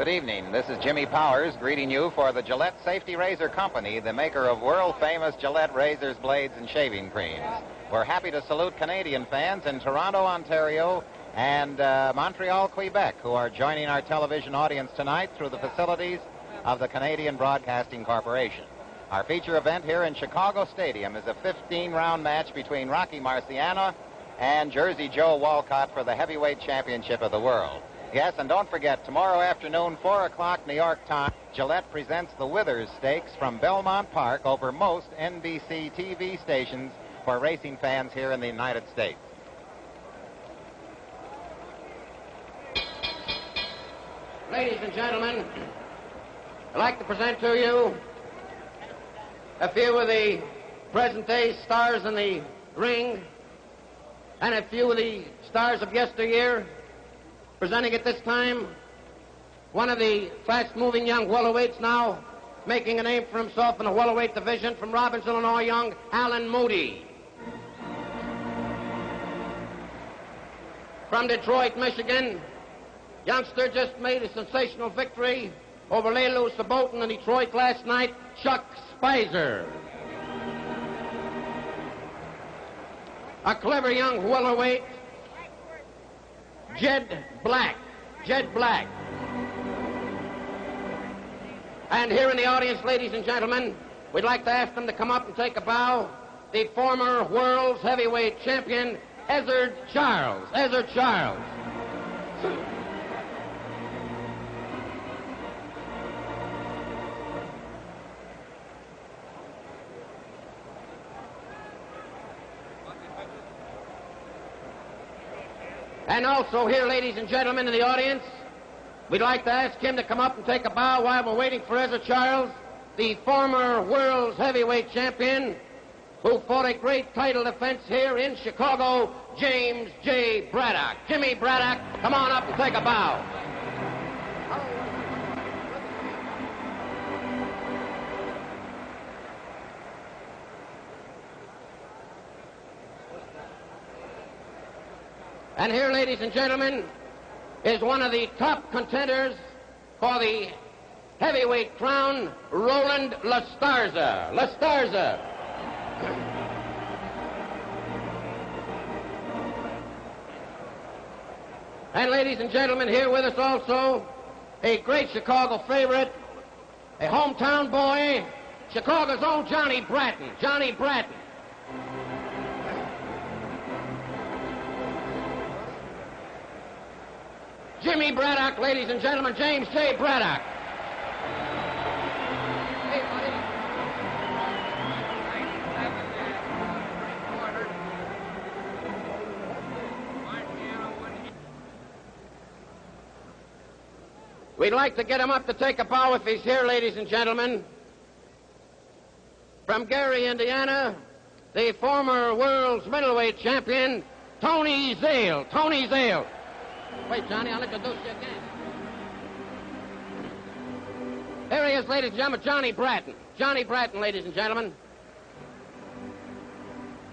Good evening. This is Jimmy Powers greeting you for the Gillette Safety Razor Company, the maker of world-famous Gillette razors, blades, and shaving creams. We're happy to salute Canadian fans in Toronto, Ontario, and Montreal, Quebec, who are joining our television audience tonight through the facilities of the Canadian Broadcasting Corporation. Our feature event here in Chicago Stadium is a 15-round match between Rocky Marciano and Jersey Joe Walcott for the heavyweight championship of the world. Yes, and don't forget, tomorrow afternoon, 4 o'clock New York time, Gillette presents the Withers Stakes from Belmont Park over most NBC TV stations for racing fans here in the United States. Ladies and gentlemen, I'd like to present to you a few of the present-day stars in the ring and a few of the stars of yesteryear. Presenting at this time one of the fast-moving young welterweights now making a name for himself in the welterweight division from Robbins, Illinois, young Alan Moody. From Detroit, Michigan, youngster just made a sensational victory over Lelu Sabotin in Detroit last night, Chuck Spicer. A clever young welterweight, Jed Black. And here in the audience, ladies and gentlemen, we'd like to ask them to come up and take a bow. The former world's heavyweight champion, Ezzard Charles. Ezzard Charles. And also here, ladies and gentlemen, in the audience, we'd like to ask him to come up and take a bow while we're waiting for Ezzard Charles, the former world's heavyweight champion, who fought a great title defense here in Chicago, James J. Braddock. Jimmy Braddock, come on up and take a bow. And here, ladies and gentlemen, is one of the top contenders for the heavyweight crown, Roland Lastarza. Lastarza. And ladies and gentlemen, here with us also a great Chicago favorite, a hometown boy, Chicago's own Johnny Bratton. Johnny Bratton. Jimmy Braddock, ladies and gentlemen, James J. Braddock. We'd like to get him up to take a bow if he's here, ladies and gentlemen. From Gary, Indiana, the former world's middleweight champion, Tony Zale. Tony Zale. Wait, Johnny, I'll introduce you again. Here he is, ladies and gentlemen, Johnny Bratton. Johnny Bratton, ladies and gentlemen.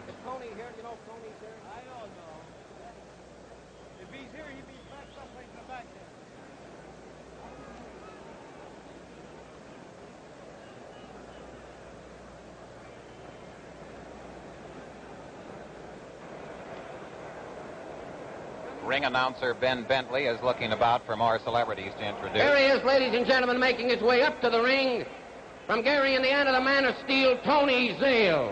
Is Tony here? Do you know if Tony's here? I don't know. If he's here, he'd be back someplace in the back there. Ring announcer Ben Bentley is looking about for more celebrities to introduce. Here he is, ladies and gentlemen, making his way up to the ring. From Gary, Indiana, the man of steel, Tony Zale.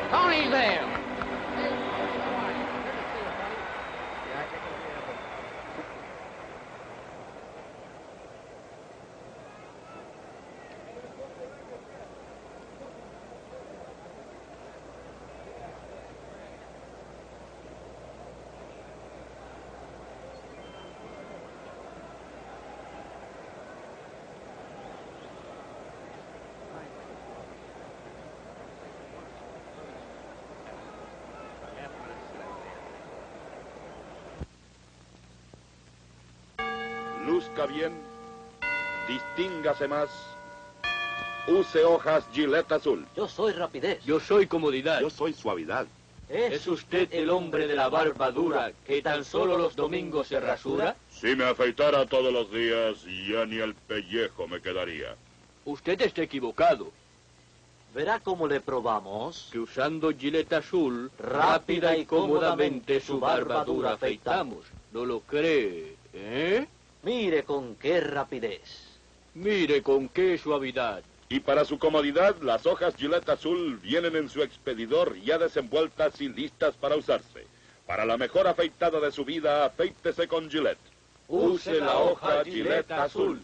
Tony Zale. Luzca bien Distíngase más. Use hojas Gillette azul. Yo soy rapidez. Yo soy comodidad. Yo soy suavidad. ¿Es usted el hombre de la barba dura que tan solo los domingos se rasura? Si me afeitara todos los días, ya ni el pellejo me quedaría. Usted está equivocado. Verá cómo le probamos. Que usando Gillette azul, rápida y cómodamente su barba dura afeitamos. ¿No lo cree, eh? Mire con qué rapidez. Mire con qué suavidad. Y para su comodidad, las hojas Gillette azul vienen en su expedidor ya desenvueltas y listas para usarse. Para la mejor afeitada de su vida, afeítese con Gillette. Use la hoja Gillette azul.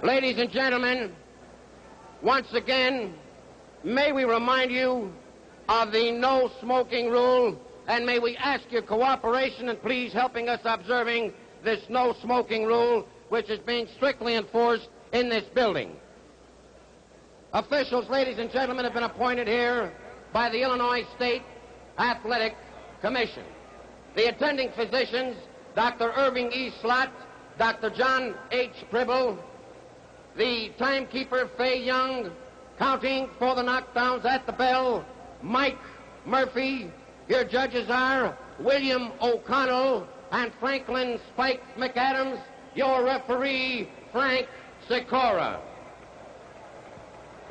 Ladies and gentlemen, once again, may we remind you of the no smoking rule, and may we ask your cooperation and please helping us observing this no smoking rule, which is being strictly enforced in this building. Officials, ladies and gentlemen, have been appointed here by the Illinois State Athletic Commission. The attending physicians, Dr. Irving E. Slott, Dr. John H. Pribble, the timekeeper, Fay Young, counting for the knockdowns at the bell, Mike Murphy. Your judges are William O'Connell and Franklin Spike McAdams. Your referee, Frank Sikora.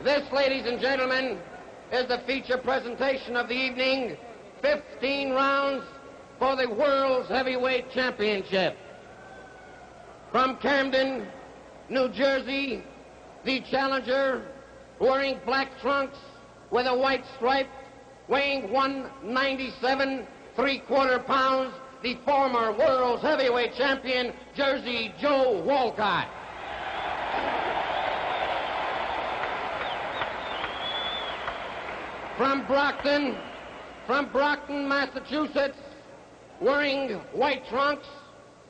This, ladies and gentlemen, is the feature presentation of the evening. 15 rounds for the World's Heavyweight Championship. From Camden, New Jersey, the challenger, wearing black trunks with a white stripe, weighing 197 3/4 pounds, the former world's heavyweight champion, Jersey Joe Walcott. From Brockton, Massachusetts, wearing white trunks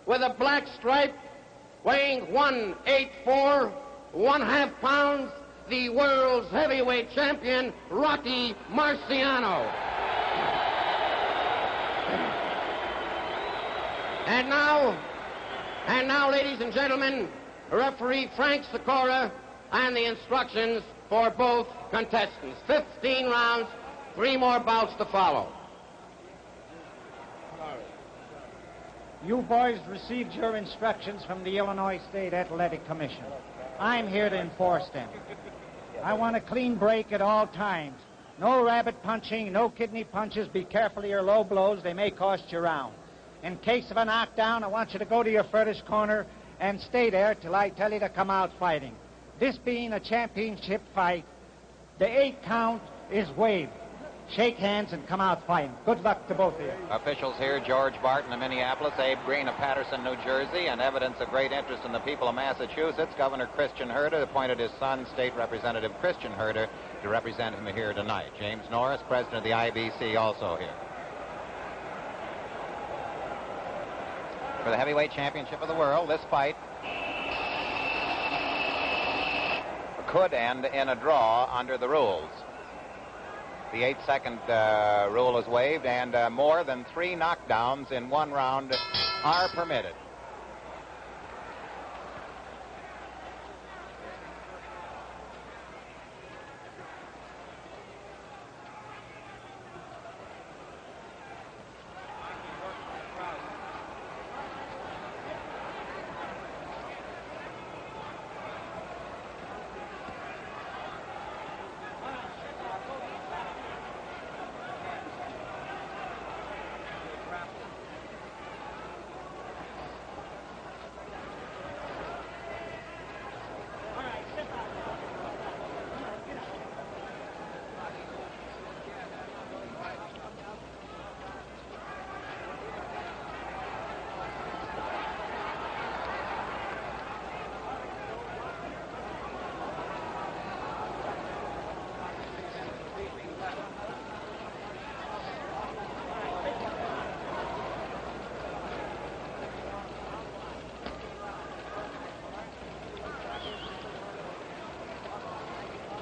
with a black stripe, weighing 184 1/2 pounds, the world's heavyweight champion, Rocky Marciano. And now, ladies and gentlemen, referee Frank Sikora and the instructions for both contestants. 15 rounds, 3 more bouts to follow. You boys received your instructions from the Illinois State Athletic Commission. I'm here to enforce them. I want a clean break at all times. No rabbit punching, no kidney punches. Be careful of your low blows. They may cost you round. In case of a knockdown, I want you to go to your furthest corner and stay there till I tell you to come out fighting. This being a championship fight, the 8 count is waived. Shake hands and come out fighting. Good luck to both of you. Officials here, George Barton of Minneapolis, Abe Green of Patterson, New Jersey, and evidence of great interest in the people of Massachusetts. Governor Christian Herter appointed his son, State Representative Christian Herter, to represent him here tonight. James Norris, president of the IBC, also here. For the heavyweight championship of the world, this fight could end in a draw under the rules. The 8-second rule is waived, and more than 3 knockdowns in 1 round are permitted.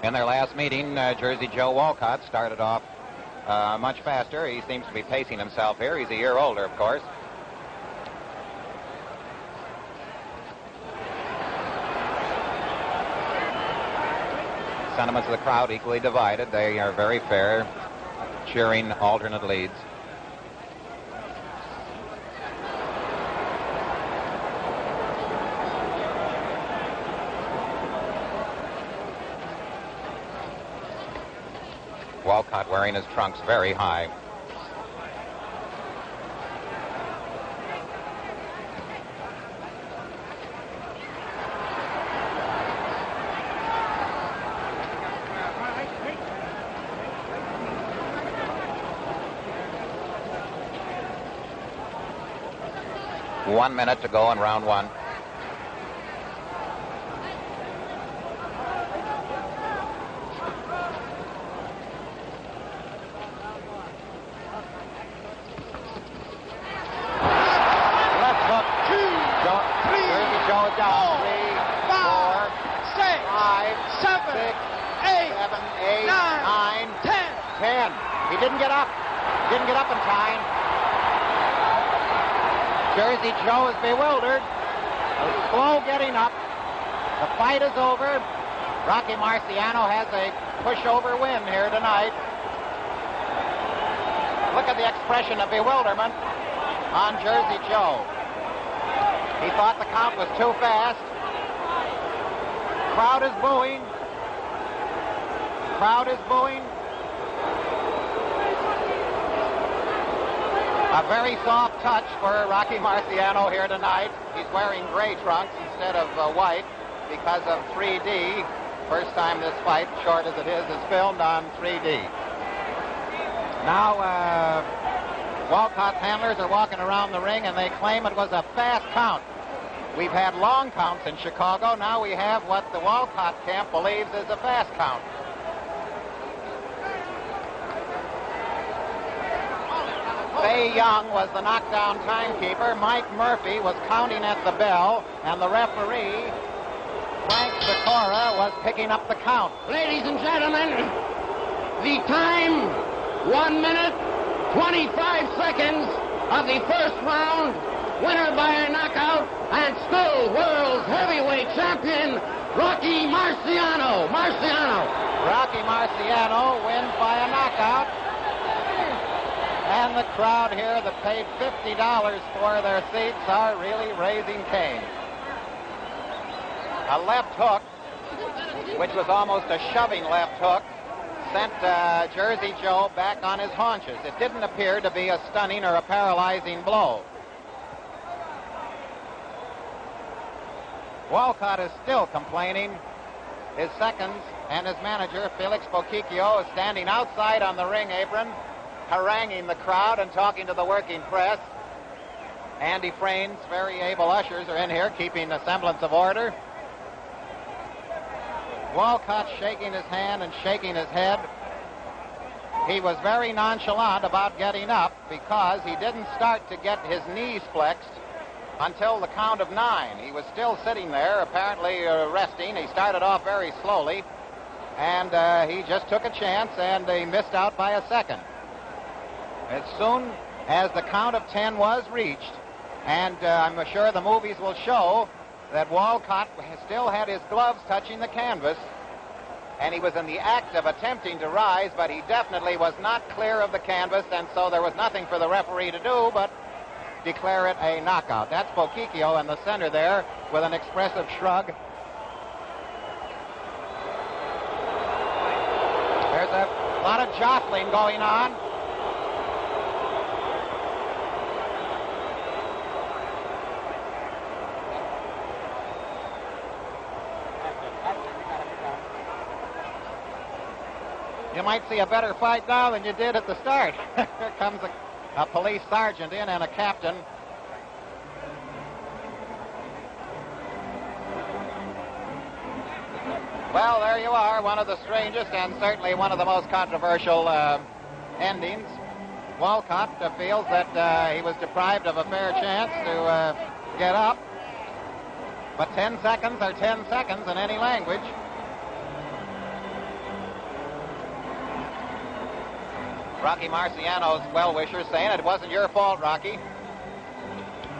In their last meeting, Jersey Joe Walcott started off much faster. He seems to be pacing himself here. He's a year older, of course. Sentiments of the crowd equally divided. They are very fair, cheering alternate leads. Walcott wearing his trunks very high. One minute to go in round one. Jersey Joe is bewildered. Slow getting up. The fight is over. Rocky Marciano has a pushover win here tonight. Look at the expression of bewilderment on Jersey Joe. He thought the count was too fast. Crowd is booing. Crowd is booing. A very soft touch for Rocky Marciano here tonight. He's wearing gray trunks instead of white because of 3D. First time this fight, short as it is filmed on 3D. Now, Walcott's handlers are walking around the ring and they claim it was a fast count. We've had long counts in Chicago. Now we have what the Walcott camp believes is a fast count. Fay Young was the knockdown timekeeper. Mike Murphy was counting at the bell, and the referee, Frank Sikora, was picking up the count. Ladies and gentlemen, the time, 1 minute, 25 seconds of the first round. Winner by a knockout, and still world's heavyweight champion, Rocky Marciano. Rocky Marciano wins by a knockout. And the crowd here that paid $50 for their seats are really raising Cain. A left hook, which was almost a shoving left hook, sent Jersey Joe back on his haunches. It didn't appear to be a stunning or a paralyzing blow. Walcott is still complaining. His seconds and his manager, Felix Boquicchio, is standing outside on the ring apron, haranguing the crowd and talking to the working press. Andy Frain's very able ushers are in here keeping a semblance of order. Walcott shaking his hand and shaking his head. He was very nonchalant about getting up because he didn't start to get his knees flexed until the count of 9. He was still sitting there, apparently resting. He started off very slowly, and he just took a chance, and he missed out by a second. As soon as the count of 10 was reached, and I'm sure the movies will show that Walcott still had his gloves touching the canvas, and he was in the act of attempting to rise, but he definitely was not clear of the canvas, and so there was nothing for the referee to do but declare it a knockout. That's Boquicchio in the center there with an expressive shrug. There's a lot of jostling going on. You might see a better fight now than you did at the start. Here comes a police sergeant in and a captain. Well, there you are, one of the strangest and certainly one of the most controversial endings. Walcott feels that he was deprived of a fair chance to get up. But 10 seconds are 10 seconds in any language. Rocky Marciano's well-wishers saying it wasn't your fault, Rocky.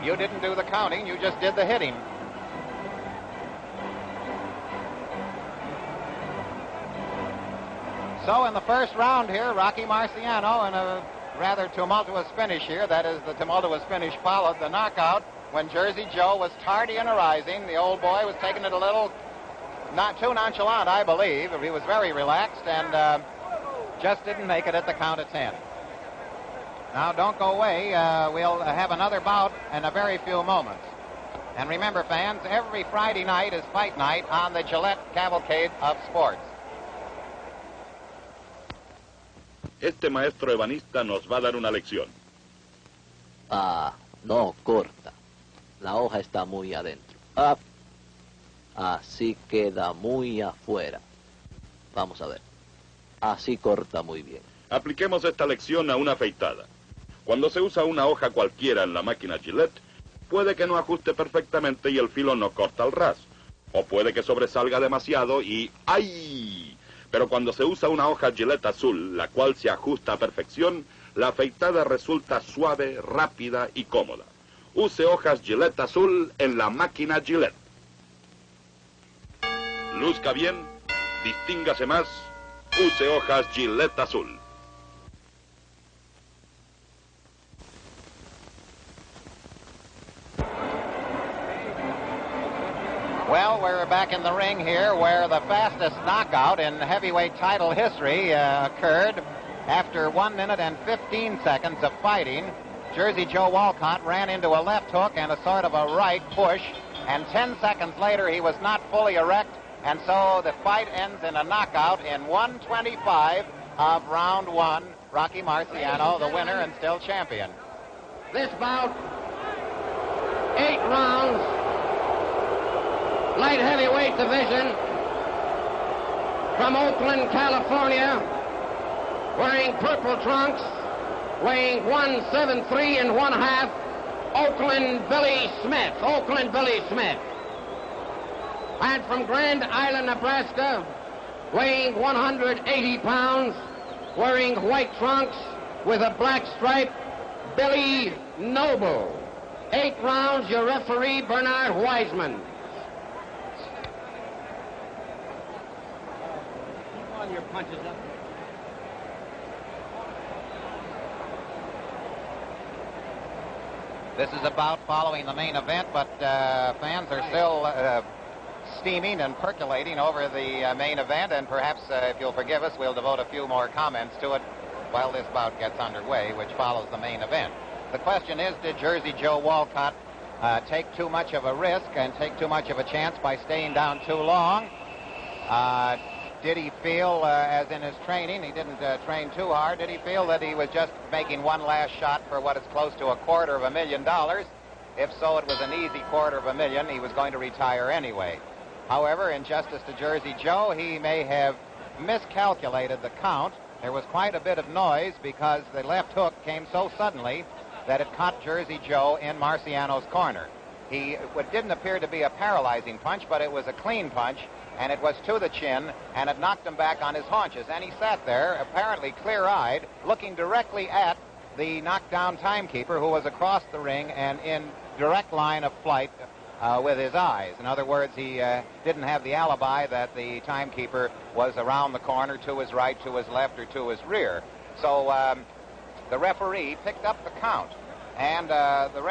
You didn't do the counting, you just did the hitting. So in the first round here, Rocky Marciano in a rather tumultuous finish here. That is, the tumultuous finish followed the knockout when Jersey Joe was tardy in arising. The old boy was taking it a little not too nonchalant, I believe. He was very relaxed and just didn't make it at the count of 10. Now, don't go away. We'll have another bout in a very few moments. And remember, fans, every Friday night is fight night on the Gillette Cavalcade of Sports. Este maestro ebanista nos va a dar una lección. Ah, no, corta. La hoja está muy adentro. Ah, así queda muy afuera. Vamos a ver. Así corta muy bien. Apliquemos esta lección a una afeitada. Cuando se usa una hoja cualquiera en la máquina Gillette, puede que no ajuste perfectamente y el filo no corta al ras. O puede que sobresalga demasiado y ¡ay! Pero cuando se usa una hoja Gillette azul, la cual se ajusta a perfección, la afeitada resulta suave, rápida y cómoda. Use hojas Gillette azul en la máquina Gillette. Luzca bien, distíngase más, use hojas Gillette azul. Well, we're back in the ring here where the fastest knockout in heavyweight title history occurred. After 1 minute and 15 seconds of fighting, Jersey Joe Walcott ran into a left hook and a sort of a right push, and 10 seconds later he was not fully erect, and so the fight ends in a knockout in 1:25 of round 1. Rocky Marciano, the winner and still champion. This bout, 8 rounds, light heavyweight division, from Oakland, California, wearing purple trunks, weighing 173 1/2, Oakland Billy Smith. Oakland Billy Smith. And from Grand Island, Nebraska, weighing 180 pounds, wearing white trunks with a black stripe, Billy Noble. 8 rounds, your referee, Bernard Wiseman. Your punches up. This is about following the main event, but fans are still steaming and percolating over the main event, and perhaps, if you'll forgive us, we'll devote a few more comments to it while this bout gets underway, which follows the main event. The question is, did Jersey Joe Walcott take too much of a risk and take too much of a chance by staying down too long? Did he feel, as in his training, he didn't train too hard, did he feel that he was just making one last shot for what is close to $250,000? If so, it was an easy $250,000. He was going to retire anyway. However, in justice to Jersey Joe, he may have miscalculated the count. There was quite a bit of noise because the left hook came so suddenly that it caught Jersey Joe in Marciano's corner. It didn't appear to be a paralyzing punch, but it was a clean punch, and it was to the chin, and it knocked him back on his haunches. And he sat there, apparently clear-eyed, looking directly at the knockdown timekeeper, who was across the ring and in direct line of flight with his eyes. In other words, he didn't have the alibi that the timekeeper was around the corner, to his right, to his left, or to his rear. So the referee picked up the count, and the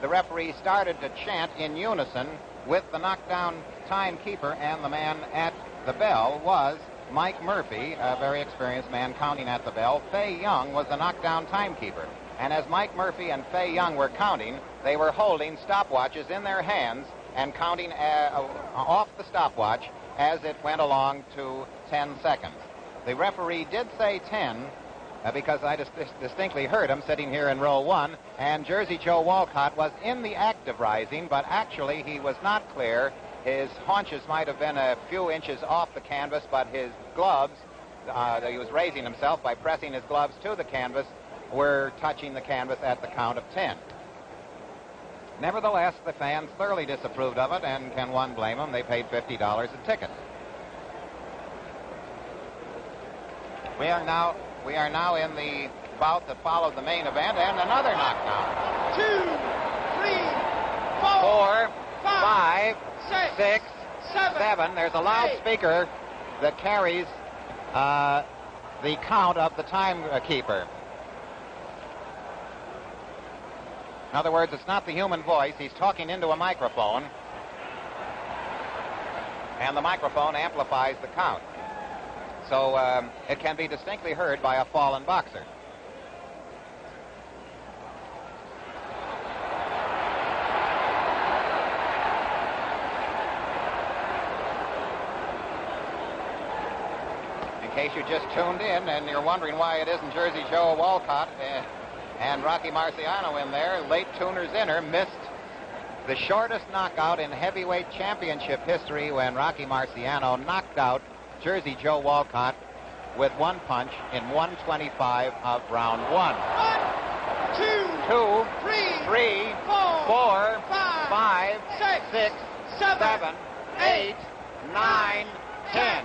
referee started to chant in unison with the knockdown timekeeper, and the man at the bell was Mike Murphy, a very experienced man counting at the bell. Fay Young was the knockdown timekeeper. And as Mike Murphy and Fay Young were counting, they were holding stopwatches in their hands and counting off the stopwatch as it went along to 10 seconds. The referee did say 10, because I distinctly heard him sitting here in row 1, and Jersey Joe Walcott was in the act of rising, but actually he was not clear. His haunches might have been a few inches off the canvas, but his gloves, he was raising himself by pressing his gloves to the canvas, were touching the canvas at the count of 10. Nevertheless, the fans thoroughly disapproved of it, and can one blame them? They paid $50 a ticket. We are now we are now in the bout that followed the main event, and another knockdown. 2, 3, 4, 5, 6, 7. There's a loudspeaker that carries the count of the timekeeper. In other words, it's not the human voice. He's talking into a microphone, and the microphone amplifies the count. So it can be distinctly heard by a fallen boxer. In case you just tuned in and you're wondering why it isn't Jersey Joe Walcott and Rocky Marciano in there, late tuners inner missed the shortest knockout in heavyweight championship history when Rocky Marciano knocked out Jersey Joe Walcott with one punch in 125 of round 1. 1, 2, 3, 4, 5, 6, 7, 8, 9, 10.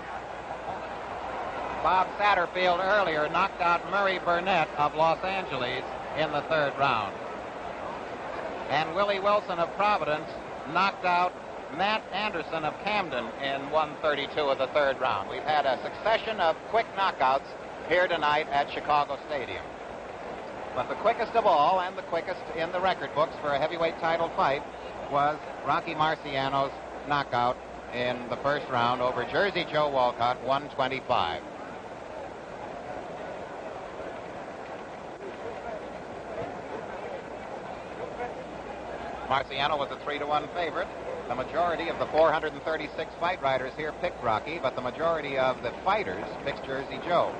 Bob Satterfield earlier knocked out Murray Burnett of Los Angeles in the third round. And Willie Wilson of Providence knocked out Matt Anderson of Camden in 132 of the third round. We've had a succession of quick knockouts here tonight at Chicago Stadium. But the quickest of all, and the quickest in the record books for a heavyweight title fight, was Rocky Marciano's knockout in the first round over Jersey Joe Walcott, 125. Marciano was a 3-1 favorite. The majority of the 436 fight writers here picked Rocky, but the majority of the fighters picked Jersey Joe.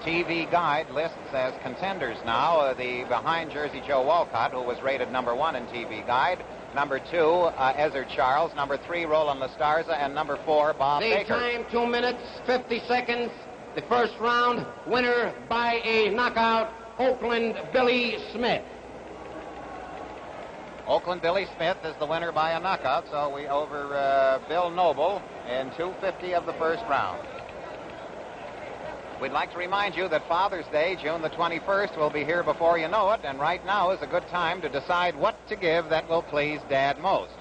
TV Guide lists as contenders now the behind Jersey Joe Walcott, who was rated number 1 in TV Guide, number 2 Ezzard Charles, number 3 Roland Lastarza, and number 4 Bob Baker. The time 2 minutes 50 seconds. The first round winner by a knockout, Oakland Billy Smith. Oakland Billy Smith is the winner by a knockout, so we over Bill Noble in 2:50 of the first round. We'd like to remind you that Father's Day, June the 21st, will be here before you know it, and right now is a good time to decide what to give that will please Dad most.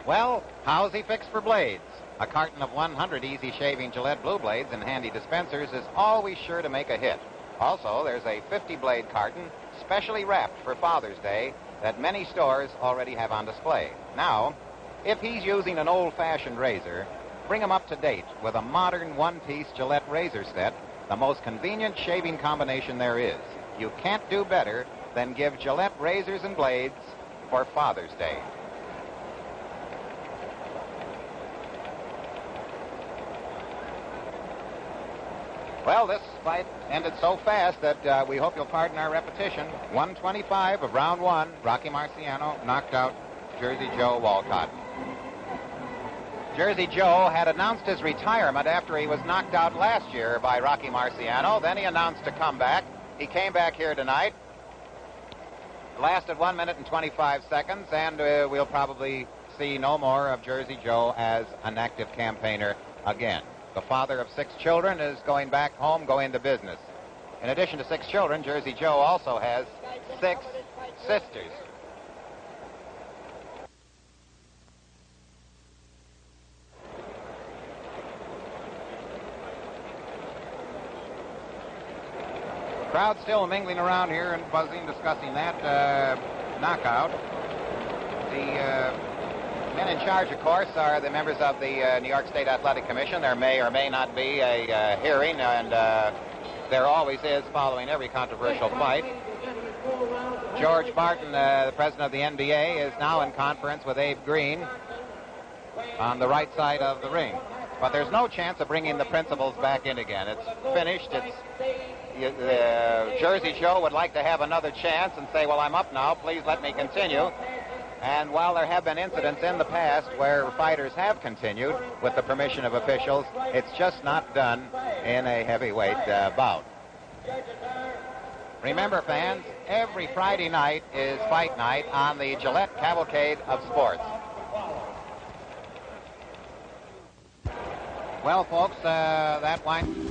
Well, how's he fixed for blades? A carton of 100 easy shaving Gillette Blue Blades in handy dispensers is always sure to make a hit. Also, there's a 50-blade carton specially wrapped for Father's Day that many stores already have on display. Now, if he's using an old-fashioned razor, bring him up to date with a modern one-piece Gillette razor set, the most convenient shaving combination there is. You can't do better than give Gillette razors and blades for Father's Day. Well, this fight ended so fast that we hope you'll pardon our repetition. 125 of round 1, Rocky Marciano knocked out Jersey Joe Walcott. Jersey Joe had announced his retirement after he was knocked out last year by Rocky Marciano. Then he announced a comeback. He came back here tonight. Lasted 1 minute and 25 seconds, and we'll probably see no more of Jersey Joe as an active campaigner again. The father of 6 children is going back home, going to business. In addition to 6 children, Jersey Joe also has 6 sisters. The crowd's still mingling around here and buzzing, discussing that knockout. The men in charge, of course, are the members of the New York State Athletic Commission. There may or may not be a hearing, and there always is following every controversial fight. George Martin, the president of the NBA, is now in conference with Abe Green on the right side of the ring. But there's no chance of bringing the principals back in again. It's finished. Jersey Joe would like to have another chance and say, well, I'm up now. Please let me continue. And while there have been incidents in the past where fighters have continued with the permission of officials, it's just not done in a heavyweight bout. Remember, fans, every Friday night is fight night on the Gillette Cavalcade of Sports. Well, folks, that wine...